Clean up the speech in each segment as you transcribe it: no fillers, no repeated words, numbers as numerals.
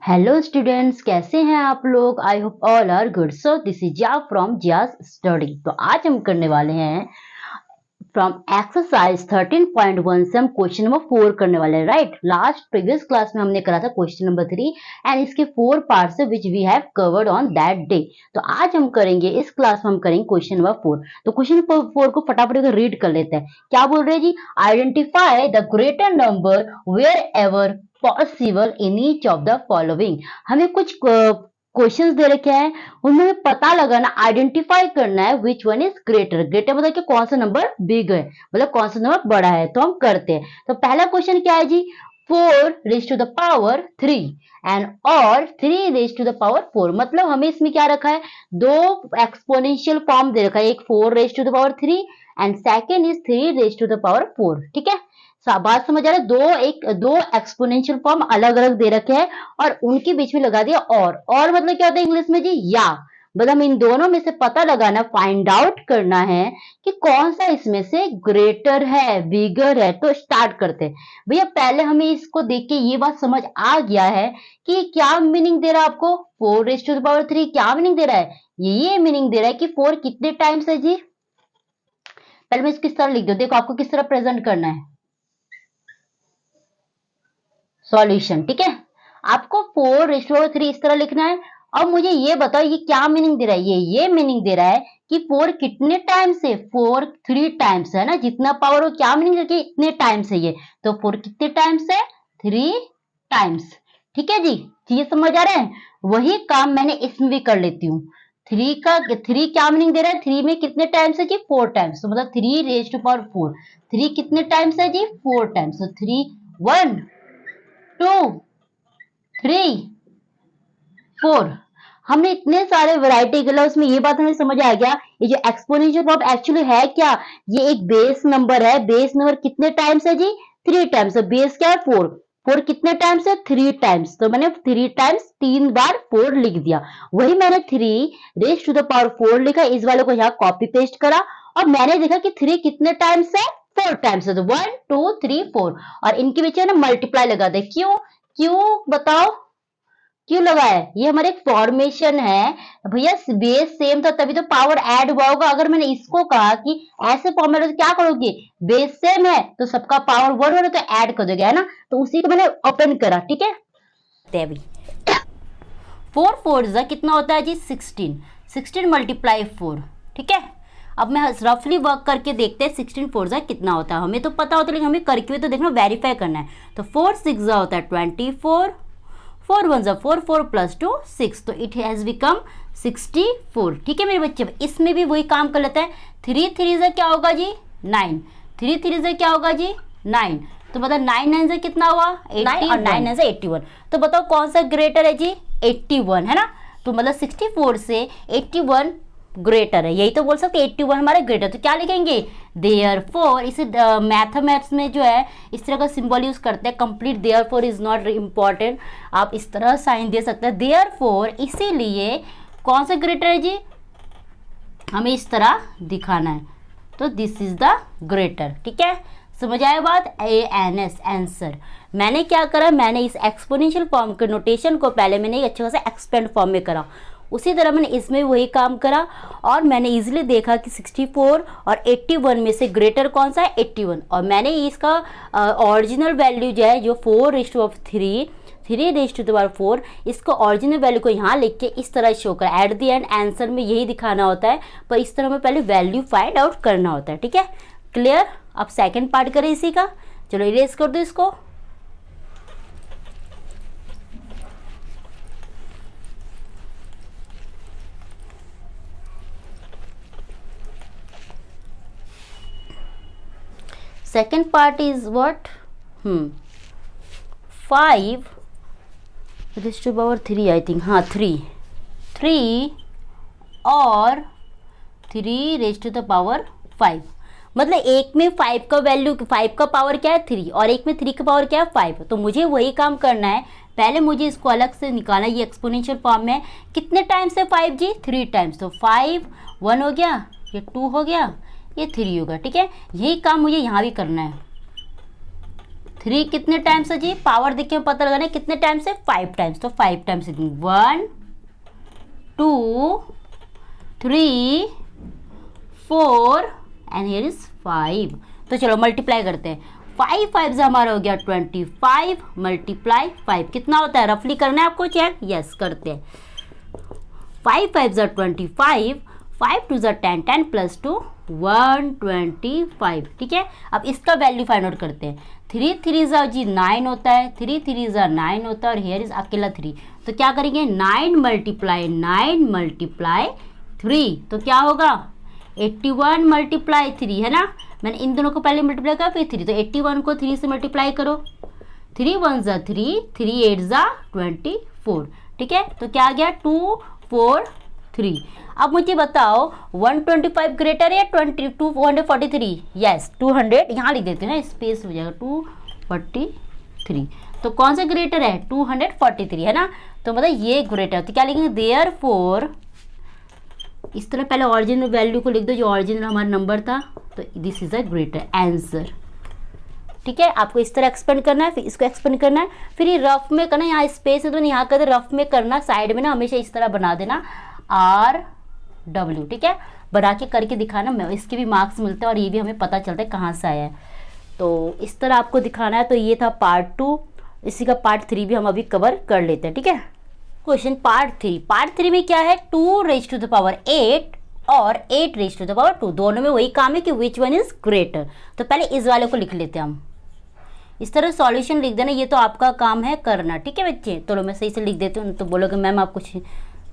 Hello students, कैसे हैं आप लोग। I hope all are good. So this is जा फ्रॉम जियास स्टडी। तो आज हम करने वाले हैं फ्रॉम एक्सरसाइज 13.1 से हम क्वेश्चन नंबर 4 करने वाले हैं। राइट, लास्ट प्रीवियस क्लास में हमने करा था क्वेश्चन नंबर 3 एंड इसके 4 parts which we have covered on that day. तो आज हम करेंगे, इस क्लास में हम करेंगे क्वेश्चन नंबर 4। तो क्वेश्चन नंबर 4 को फटाफट रीड कर लेते हैं। क्या बोल रहे हैं जी? Identify the greater number wherever possible in each of the following. हमें कुछ क्वेश्चंस दे रखे हैं, उनमें पता लगाना, आइडेंटिफाई करना है which one is greater. Greater मतलब कि कौन सा नंबर बिग है, मतलब कौन सा नंबर बड़ा है। तो हम करते हैं। तो पहला क्वेश्चन क्या है जी? 4 raise to the power 3 and और 3 रेज टू द पावर 4। मतलब हमें इसमें क्या रखा है, दो एक्सपोनेंशियल फॉर्म दे रखा है। एक 4 raise to the power 3 and second is 3 raise to the power 4। ठीक है, बात समझ आ रहा है। दो एक्सपोनेंशियल फॉर्म अलग अलग दे रखे हैं और उनके बीच में लगा दिया और मतलब क्या होता है इंग्लिश में जी? या। मतलब हम इन दोनों में से पता लगाना, फाइंड आउट करना है कि कौन सा इसमें से ग्रेटर है, बिगर है। तो स्टार्ट करते हैं भैया। पहले हमें इसको देख के ये बात समझ आ गया है कि क्या मीनिंग दे रहा है आपको। 4 रेज टू द पावर 3 क्या मीनिंग दे रहा है? ये मीनिंग दे रहा है कि 4 कितने टाइम्स है जी। पहले मैं इसको किस तरह लिख दूं, देखो आपको किस तरह प्रेजेंट करना है सॉल्यूशन। ठीक है, आपको 4 रेज़ टू पावर 3 इस तरह लिखना है। अब मुझे ये बताओ ये क्या मीनिंग दे रहा है। ये मीनिंग दे रहा है कि 4 कितने टाइम्स है। 4 3 टाइम्स है ना, जितना पावर हो। क्या मीनिंग है कि इतने टाइम्स है ये। तो 4 कितने टाइम्स है? 3 टाइम्स। ठीक है जी, ये समझ आ रहा है। वही काम मैंने इसमें भी कर लेती हूँ। 3 क्या मीनिंग दे रहा है? 3 में कितने टाइम्स है जी? 4 टाइम्स। तो मतलब 3 रेज़ टू पावर 4। 3 कितने टाइम्स है जी? 4 टाइम्स। तो 3 1 2 3 4। हमने इतने सारे वैरायटी के लिए उसमें ये बात हमें समझ आ गया, ये जो एक्सपोनेंशियल फॉर्म एक्चुअली है क्या, ये एक बेस नंबर है। बेस नंबर कितने टाइम्स है जी? 3 टाइम्स। तो बेस क्या है? 4। 4 कितने टाइम्स है? 3 टाइम्स। तो मैंने 3 टाइम्स 3 बार 4 लिख दिया। वही मैंने 3 रेज टू द पावर 4 लिखा, इस वाले को यहाँ कॉपी पेस्ट करा और मैंने देखा कि 3 कितने टाइम्स है? 4 टाइम्स है। तो 1 2 3 4 और इनके बीच में ना मल्टीप्लाई लगा दे। क्यों? क्यों बताओ क्यों लगा है? ये हमारे एक फॉर्मेशन है भैया। बेस सेम था तभी तो पावर ऐड हुआ होगा। अगर मैंने इसको कहा कि ऐसे फॉर्मेट तो क्या करोगे, बेस सेम है तो सबका पावर 1 हो रहा तो ऐड कर दोगे, है ना। तो उसी को मैंने ओपन करा। ठीक है, 4 4 जा कितना होता है जी? 16। 16 मल्टीप्लाई 4। ठीक है, अब मैं रफली वर्क करके देखते हैं 16 4 जा कितना होता है। हमें तो पता होता है लेकिन हमें करके भी तो देखना, वेरीफाई करना है। तो 4 6 जा होता है 24, 4 1 जा 4, 4 प्लस 2 6। तो इट हैज बिकम 64। ठीक है मेरे बच्चे, इसमें भी वही काम कर लेते हैं। 3 3 जा क्या होगा जी? 9। 3 3 जा क्या होगा जी? 9। तो बताओ 9 9 से कितना हुआ? 80 और 9 9 से 81। तो बताओ कौन सा ग्रेटर है जी? 81, है ना। तो मतलब 64 से 81 ग्रेटर है, यही तो बोल सकते 81 हमारा ग्रेटर। तो क्या लिखेंगे? देयरफॉर। इसे मैथमेटिक्स में जो है इस तरह का सिंबल यूज करते हैं। Complete therefore is not important, आप इस तरह साइन दे सकते हैं। देयरफॉर इसीलिए कौन सा ग्रेटर है जी? हमें इस तरह दिखाना है। तो दिस इज द ग्रेटर। ठीक है, समझ आया बात? ANS answer. मैंने क्या करा, मैंने इस एक्सपोनेंशियल फॉर्म के नोटेशन को पहले मैंने अच्छे खासा एक्सपेंड फॉर्म में करा, उसी तरह मैंने इसमें वही काम करा और मैंने इजीली देखा कि 64 और 81 में से ग्रेटर कौन सा है? 81। और मैंने इसका ओरिजिनल वैल्यू जो है, जो 4 रेज़ टू 3 3 रेज़ टू 4, इसको ओरिजिनल वैल्यू को यहाँ लिख के इस तरह शो कर, एट द एंड आंसर में यही दिखाना होता है, पर इस तरह में पहले वैल्यू फाइंड आउट करना होता है। ठीक है, क्लियर। अब सेकेंड पार्ट करें इसी का। चलो इरेज कर दो इसको। Second part is what? 5 raise to power 3 I think, हाँ 3 और 3 रेज़ टू द पावर 5। मतलब एक में 5 का वैल्यू, 5 का पावर क्या है? 3 और एक में 3 का पावर क्या है? 5। तो मुझे वही काम करना है, पहले मुझे इसको अलग से निकालना। ये एक्सपोनेंशियल फॉर्म में कितने टाइम्स है 5 जी? 3 टाइम्स। तो 5 1 हो गया, ये 2 हो गया, ये 3 होगा। ठीक है, यही काम मुझे यहाँ भी करना है। 3 कितने टाइम्स है जी, पावर देख के पता लगाना कितने टाइम्स है, 5 टाइम्स, तो 5 टाइम्स लिखेंगे 1 2 3 4 एंड हियर इज 5। तो चलो मल्टीप्लाई करते हैं, 5 5 से हमारा हो गया 25 मल्टीप्लाई 5 कितना होता है, रफली करना है आपको चेक, यस करते हैं। 5 5 ज़ा 25, 5 2 ज़ा 10, 10 प्लस 2 125, ठीक है। अब इसका वैल्यू फाइंड आउट करते हैं, 3 3 ज़ा जी 9 होता है, 3 3 ज़ा 9 होता है और हेयर इज अकेला 3, तो क्या करेंगे 9 मल्टीप्लाई 3, तो क्या होगा 81 मल्टीप्लाई 3, है ना। मैंने इन दोनों को पहले मल्टीप्लाई किया फिर 3, तो 81 को 3 से मल्टीप्लाई करो, 3 1 ज़ा 3, 3 8 ज़ा 24, ठीक है। तो क्या आ गया 2 4 3। अब मुझे बताओ 125 ग्रेटर या 243, यस 200, यहाँ लिख देते हैं ना, स्पेस हो जाएगा 243, तो कौन सा ग्रेटर है 243, है ना। तो मतलब ये ग्रेटर, तो क्या लिखेंगे देयरफॉर, इस तरह पहले ओरिजिनल वैल्यू को लिख दो जो ओरिजिनल हमारा नंबर था, तो this is a greater answer, ठीक है। आपको इस तरह एक्सपेंड करना है, फिर इसको एक्सपेंड करना है, फिर ये रफ में करना, यहाँ स्पेस है तो यहाँ कर रफ में करना, साइड में ना हमेशा इस तरह बना देना RW, ठीक है। बना के करके दिखाना, इसके भी मार्क्स मिलते हैं और ये भी हमें पता चलता है कहाँ से आया है, तो इस तरह आपको दिखाना है। तो ये था पार्ट 2, इसी का पार्ट 3 भी हम अभी कवर कर लेते हैं, ठीक है। क्वेश्चन पार्ट 3 में क्या है, 2 रेज़ टू द पावर 8 और 8 रेज़ टू द पावर 2, दोनों में वही काम है कि विच वन इज ग्रेटर। तो पहले इस वाले को लिख लेते हैं हम, इस तरह सॉल्यूशन लिख देना, ये तो आपका काम है करना, ठीक है बच्चे। तो मैं सही से लिख देती हूँ, तो बोलोगे मैम आप कुछ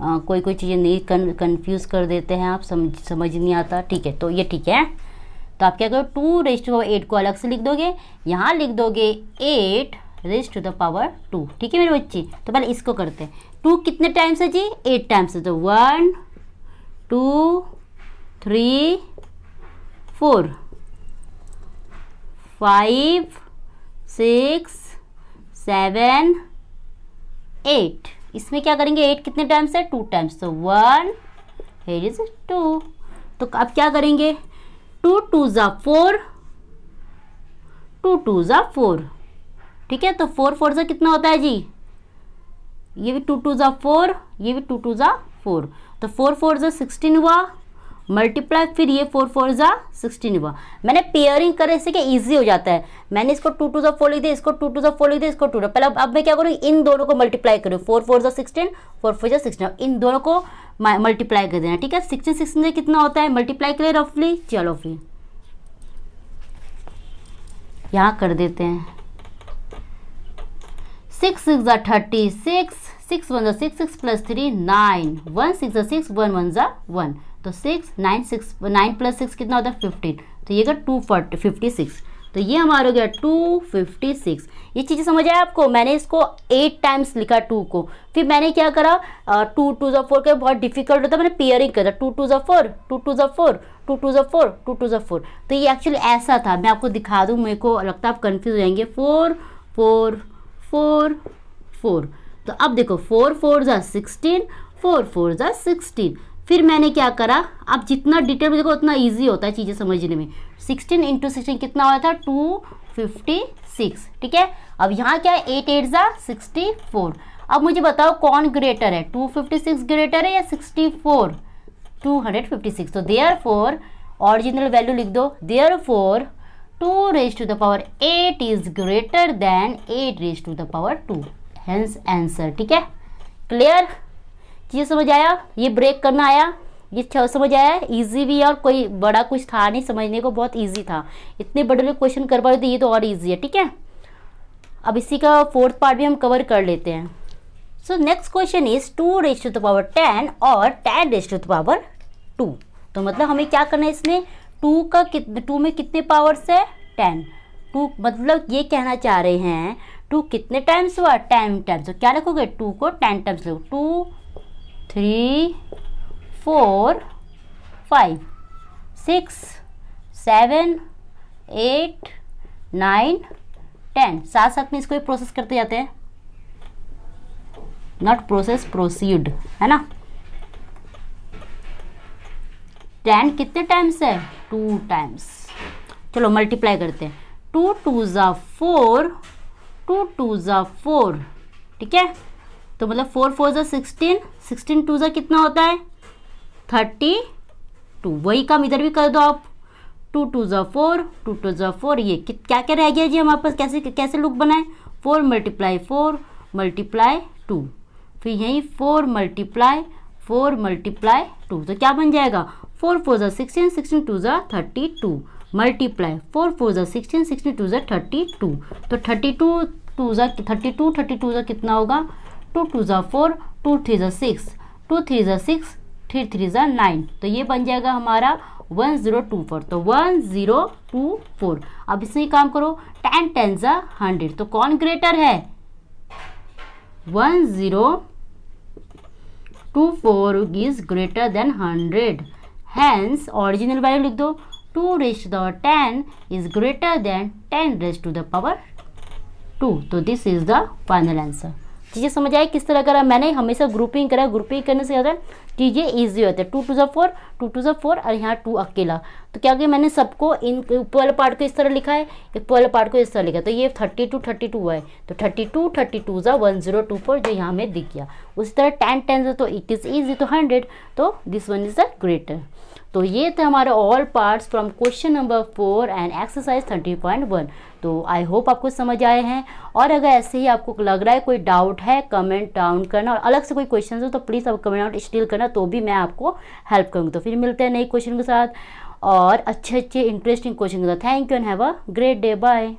कोई चीज़ें नहीं कन्फ्यूज़ कर देते हैं, आप समझ नहीं आता, ठीक है। तो ये ठीक है, तो आप क्या करो 2 रेज़ टू द पावर 8 को अलग से लिख दोगे, यहाँ लिख दोगे 8 रेज़ टू द पावर 2, ठीक है मेरे बच्चे। तो पहले इसको करते हैं, 2 कितने टाइम्स है जी 8 टाइम्स है, तो 1 2 3 4 5 6 7 8, इसमें क्या करेंगे 8 कितने टाइम्स है 2 टाइम्स, तो 1 here is 2। तो अब क्या करेंगे 2 2 ज़ा 4, 2 2 ज़ा 4, ठीक है। तो 4 4 ज़ा कितना होता है जी, ये भी 2 2 ज़ा 4, ये भी 2 2 ज़ा 4, तो 4 4 ज़ा 16 हुआ, मल्टीप्लाई फिर ये 4 4 ज़ा 16 हुआ। मैंने पेयरिंग करे से क्या ईजी हो जाता है, मैंने इसको 2 2 ज़ा 4 लिख दिया, इसको 2 2 ज़ा 4 लिख दिया, इसको 2 पहले अब मैं क्या करूँ इन दोनों को मल्टीप्लाई करूँ, 4 4 ज़ा 16, 4 4 ज़ा 16, इन दोनों को मल्टीप्लाई कर देना, ठीक है। 16 16 से कितना होता है मल्टीप्लाई करें रफली, चलो फिर यहाँ कर देते हैं, 6 6 ज़ा 36, 6 1 ज़ा 6, 6 प्लस 3 9, 1 6 ज़ा 6, 1 1 ज़ा 1, तो 6 9 प्लस 6 कितना होता है 15, तो ये 256, तो ये हमारा हो गया 256। ये चीज़ें समझ आया आपको, मैंने इसको 8 टाइम्स लिखा 2 को, फिर मैंने क्या करा 2 2 ज़ा 4 का बहुत डिफिकल्ट होता है, मैंने पेयरिंग करा 2 2 ज़ा 4, 2 2 ज़ा 4, 2 2 ज़ा 4, 2 2 ज़ा 4, तो ये एक्चुअली ऐसा था। मैं आपको दिखा दूँ, मेरे को लगता है आप कन्फ्यूज हो जाएंगे, 4 4 4 4, तो अब देखो 4 4 ज़ा 16, 4 4 ज़ा 16, फिर मैंने क्या करा, अब जितना डिटेल में देखो उतना इजी होता है चीज़ें समझने में, 16 इंटू 16 कितना हुआ था 256, ठीक है। अब यहाँ क्या है 8 8 ज़ा 64, अब मुझे बताओ कौन ग्रेटर है, 256 ग्रेटर है या 64, 256, तो देयरफॉर ओरिजिनल वैल्यू लिख दो, therefore 2 raise to the power 8 is greater than 8 raise to the power 2, hence answer, ठीक है। क्लियर, चीज़ समझ आया, ये ब्रेक करना आया, ये समझ आया, इजी भी है और कोई बड़ा कुछ था नहीं, समझने को बहुत इजी था, इतने बड़े बड़े क्वेश्चन कर पाए तो ये तो और इजी है, ठीक है। अब इसी का 4th पार्ट भी हम कवर कर लेते हैं। So next question is 2 raise to the power 10 और 10 रेज़ टू द पावर 2, तो मतलब हमें क्या करना है इसमें 2 में कितने पावर्स है 10, 2 मतलब ये कहना चाह रहे हैं 2 कितने टाइम्स हुआ 10 टाइम्स, तो क्या लिखोगे 2 को 10 टाइम्स लिखो, 2 3 4 5 6 7 8 9 10, साथ साथ में इसको भी प्रोसेस करते जाते हैं, नॉट प्रोसेस प्रोसीड, है ना। 10 कितने टाइम्स है 2 टाइम्स, चलो मल्टीप्लाई करते हैं, 2 2 ज़ा 4, 2 2 ज़ा 4, ठीक है। तो मतलब 4 4 ज़ा 16, 16 2 ज़ा कितना होता है 32। वही काम इधर भी कर दो आप, 2 2 ज़ा 4, 2 2 ज़ा 4, ये क्या क्या रह गया जी हमारे पास, कैसे कैसे लूप बनाए, 4 मल्टीप्लाई 4 मल्टीप्लाई 2, फिर यही 4 मल्टीप्लाई 4 मल्टीप्लाई 2, तो क्या बन जाएगा 4 4 ज़ा 16, 16 2 ज़ा 32 मल्टीप्लाई 4 4 ज़ा 16, 16 2 ज़ा 32, तो 32 2 ज़ा 32, 32 ज़ा कितना होगा 2 2 ज़ा 4, 2 3 ज़ा 6, 2 3 ज़ा 6, 3 3 ज़ा 9, तो ये बन जाएगा हमारा 1024, तो 1024। अब इसमें काम करो 10 10 ज़ा 100, तो कौन ग्रेटर है 1024 is greater than 100, hence original value लिख दो 2 raise to the 10 is greater than 10 raise to the power 2, तो this is the final answer. चीज़ें समझ आए किस तरह करा, मैंने हमेशा ग्रुपिंग करा, ग्रुपिंग करने से ज़्यादा चीज़ें ईजी होता है। 2 2 ज़ा 4, 2 2 ज़ा 4 और यहाँ 2 अकेला, तो क्या किया मैंने सबको इन ऊपर वाले पार्ट को इस तरह लिखा है, ऊपर वाले पार्ट को इस तरह लिखा, तो ये 32 32 है, तो 32 32 ज़ा 1024 जो यहाँ में दिख गया। उसी तरह 10 10 ज़ा तो इट इज़ ईजी, तो 100, तो this one is the greater. तो ये थे हमारे all parts from question number 4 and exercise 30.1। तो आई होप आपको समझ आए हैं, और अगर ऐसे ही आपको लग रहा है कोई डाउट है कमेंट डाउन करना, और अलग से कोई क्वेश्चन हो तो प्लीज़ आप कमेंट आउट स्टिल करना, तो भी मैं आपको हेल्प करूँगी। तो फिर मिलते हैं नए क्वेश्चन के साथ और अच्छे इंटरेस्टिंग क्वेश्चन के साथ। Thank you and have a great day, bye.